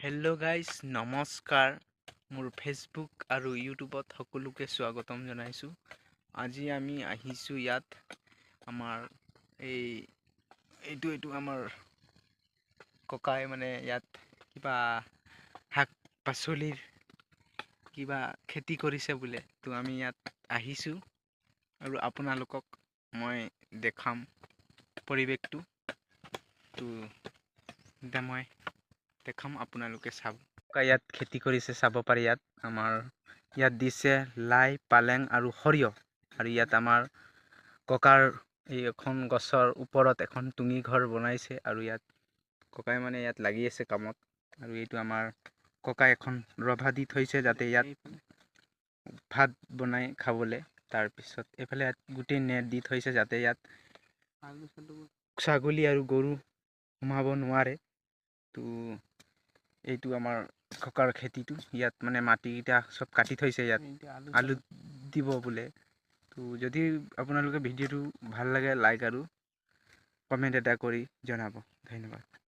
Hello' guys, নমস্কাৰ। মোৰ Facebook আৰু ইউটিউবত সকলোকে স্বাগতম জনাইছোঁ। আজি আমি আহিছোঁ ইয়াত আমাৰ এইটো আমাৰ ককাই মানে ইয়াত কিবা শাক পাচলিৰ কিবা খেতি কৰিছে বোলে। তো আমি ইয়াত আহিছোঁ আৰু আপোনালোকক মই দেখাম পৰিৱেশটো। তো এতিয়া মই দেখাম, আপোনালোকে চাব। ইয়াত খেতি কৰিছে, চাব পাৰি। ইয়াত দিছে লাই, পালেং আৰু সৰিয়হ। আৰু ইয়াত আমাৰ ককাৰ এখন গছৰ ওপৰত এখন টুঙি ঘৰ বনাইছে। আৰু ইয়াত ককাই মানে ইয়াত লাগি আছে কামত। আৰু এইটো আমাৰ ককাই এখন ৰভা দি থৈছে যাতে ইয়াত ভাত বনাই খাবলৈ। তাৰপিছত এইফালে ইয়াত গোটেই নেট দি থৈছে যাতে ইয়াত ছাগলী আৰু গৰু সোমাব নোৱাৰে। তো এইটো আমাৰ ককাৰ খেতিটো। ইয়াত মানে মাটিকেইটা চব কাটি থৈছে, ইয়াত আলু দিব বোলে। তো যদি আপোনালোকে ভিডিঅ'টো ভাল লাগে, লাইক আৰু কমেণ্ট এটা কৰি জনাব। ধন্যবাদ।